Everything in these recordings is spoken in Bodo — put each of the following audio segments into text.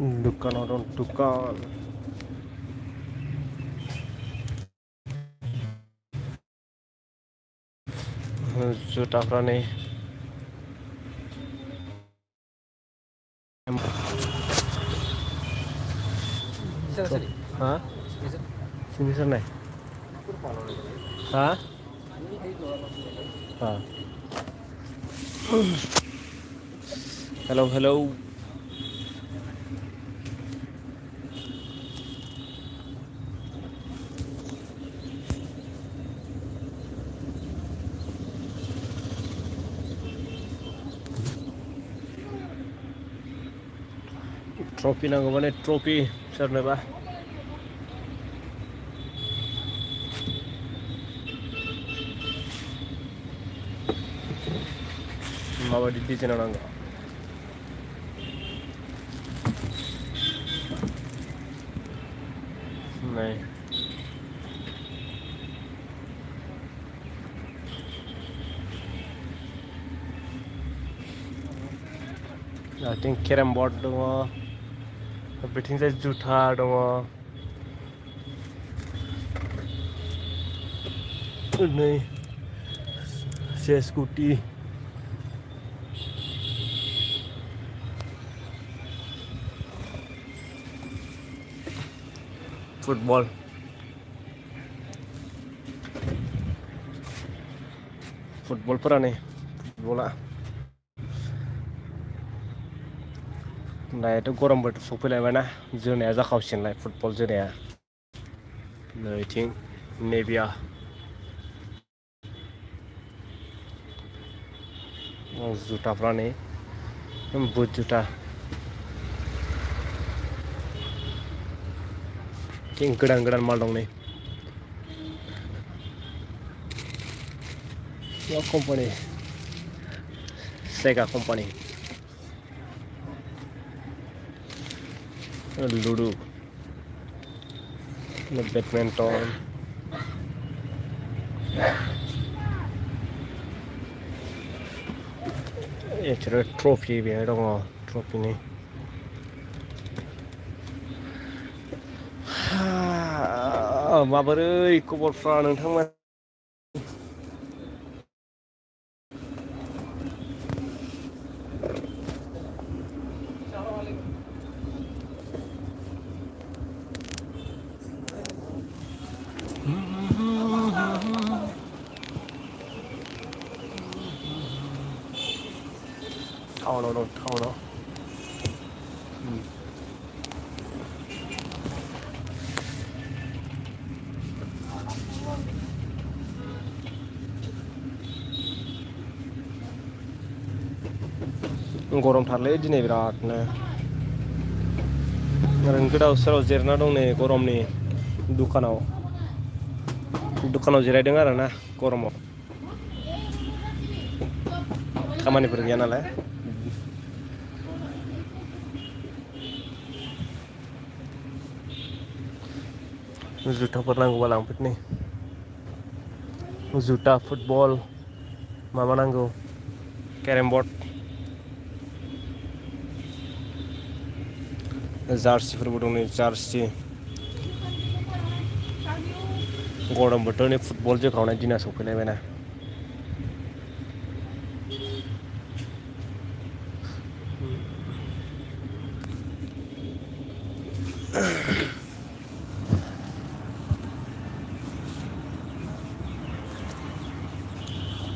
दुकान और दुकान जुटाफ्रा नै हाँ सिग्नेचर नहीं हाँ हाँ हेलो हेलो ट्रफी नांगौ माने ट्रफी सोरनोबा माबायदि डिजाइनाव नांगौ नै आथिं केरम बोर्ड दङ बिथिंजाय जुथा दङ नै स्कुटि फुटबल फुटबलफोरा नै फुटबला दायोथ' गरम बोथोर सफैलायबायना जोनाया जाखावसिगोनलाय फुटबल जोनाया नैथिं नेभिया जुटाफ्रा नै बुट जुटा गोदान गोदान माल दं नै मा कम्पानि सेगा company ludo badminton athero trophy बेहाय दङ ट्रफिनि माबोरै खबरफ्रा नोंथांमोन टाउनाव दं टाउनाव गरमथारलै दिनै बिरादनो ओरैनो गोदाव सोराव जिरायना दं नै गरमनि दुखानाव जिरायदों आरो ना गरमाव खामानिफोर गैया नालाय जुथाफोर नांगौबा लांफैदो नै जुथा फुटबल माबा नांगौ केरेम बर्ड जार्सिफोरबो दं नै जार्सि गरम बोथोरनि फुटबल जोखावनाय दिना सफैलायबायना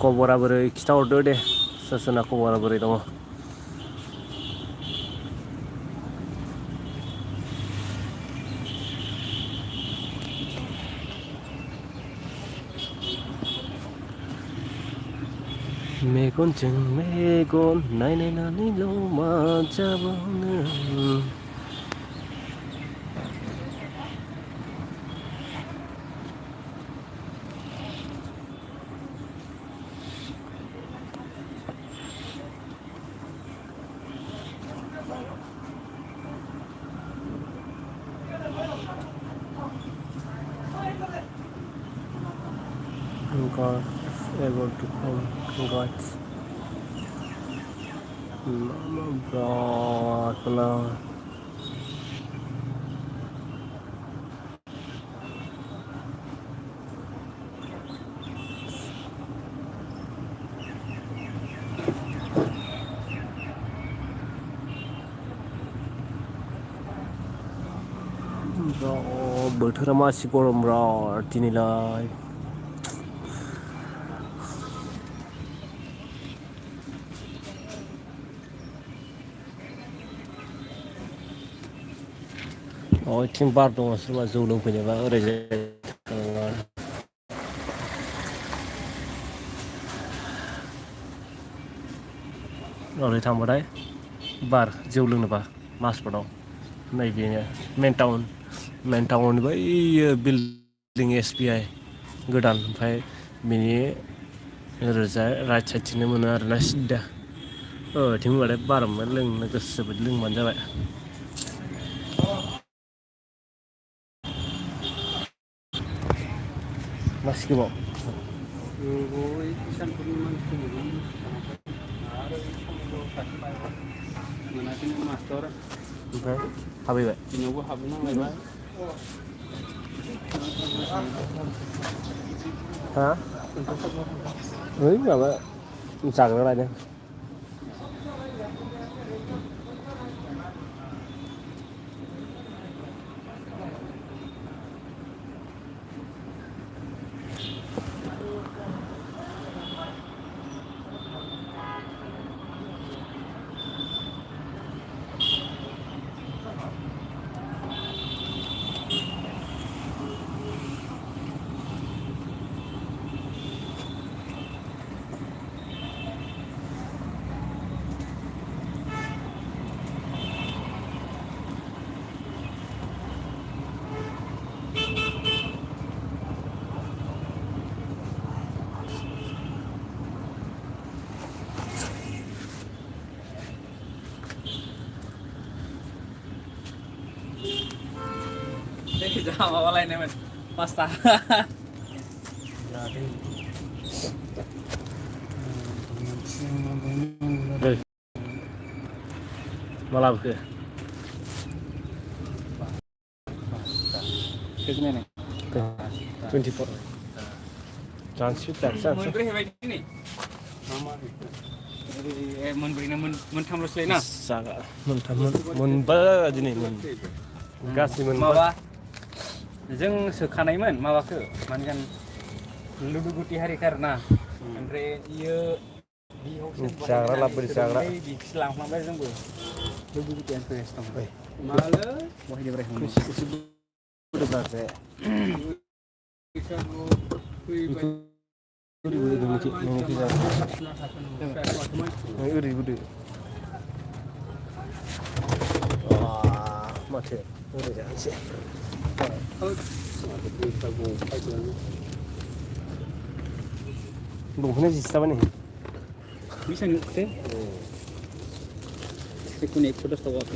खबरा बोरै खिथाहरदो दे सोरना खबरा बोरै दङ मेगनजों मेगन नायनानैल' मा जाबावनो God is able to come God's berat benar बोथोरा मासि गरम बिराद दिनैलाय इथिं बार दङ सोरबा जौ लोंफैनोबा ओरैजाय ओरै थांबाथाय बार जौ लोंनोबा माजबाटआव नैबेनो मेन टाउन बैयो बिल्डिं SBI गोदान ओमफ्राय बिनि ओरैजाय राइट साइडथिंनो मोनो आरोना सिद्दा बिथिं होनबाथाय बार लोंनो गोसो बायदि लोंबानो जाबाय मासि गोबाव ओमफ्राय हाबैबाय बिनावबो हाबनो नांलायबाय हा ओइ माबा जाग्रा लायदोंจะเอาอะไรเนี่ยมันมาสตาร์มาลับคือคือเนี่ย 24 Transit Jackson มันบริเวณนี่มันบริเวณมันทำรถเลยนะ जागा मोनबा दिनै गासै मोनबा माबा जों सोखानायमोन माबाखौ माने लुदुगुथि हारिखो आरोना ओमफ्राय इयो जाग्रा लाबोदो जाग्रा बिखौ लांफ्लांबाय जोंबो लुदुगुथि इन्टारेस्ट दं मालो बहायनिफ्राय ओरैबोदो माथो ओरै जानोसै दंफांआ जिस्लाबा nih bisa nih oke sekunit sudah tahu aku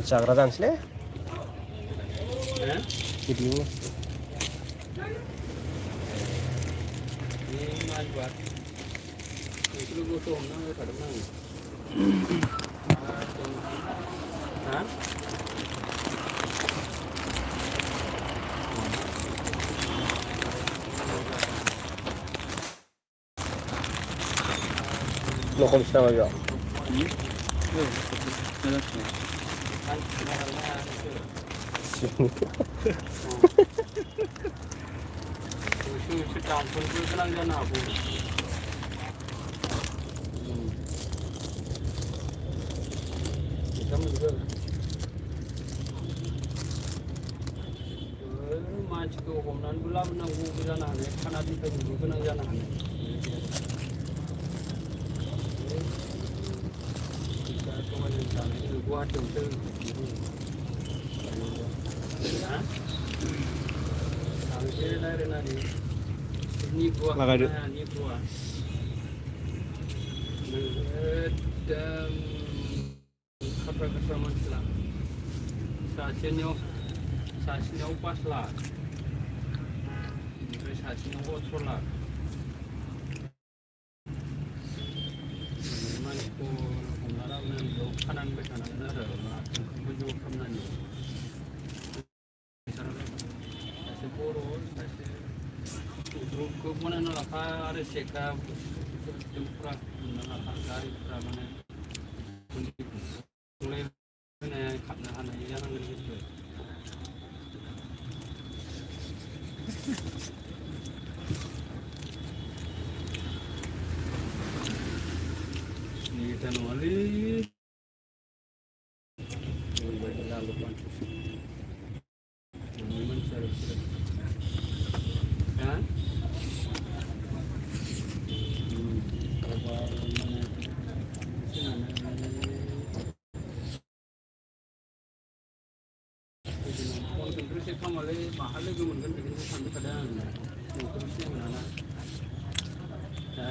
जाग्रा जानोसैलै बिदिनो lo komisi nama juga मानसिखौ हमनानैबो लाबोनांगौबो जानो हानाय खाना दिखायनोबो गोनां जानो हानाय गुवाहाटियावसो थांसै रायज्लायनानै लागायदो खाफ्रा खाफ्रा मानसिला सासेनियाव 5 लाख ओमफ्राय सासेनियाव 18 लाख मानसिखौ हमना लाबोनानै बेयाव खानानै बाय थानांगोन आरो ओंखामखौ ज' खालामनानै सासे बर' सासे ग्रुपखौ बनायना लाफा आरो सेका सिस्टेमफ्रा गारिफ्रा माने थांलाय फैनाय खारनो हानाय जानांगोन खिन्थु नेता नङालै ओरैबायदि लालुपान नोंनि मानसिया बिसोरो हा माने फनखौथ' रिसिभ खालामालै माहा लोगो मोनगोन बेखौसो सानबाय थादों आं नोंखौबो सिनाय मोना ना हा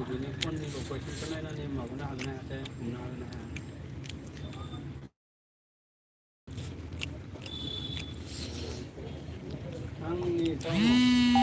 बेनि फननि लकेसनखौ नायनानै माबानो हागोन ना हायाथाय हमनो हागोन ना हाया आंनि टाउनाव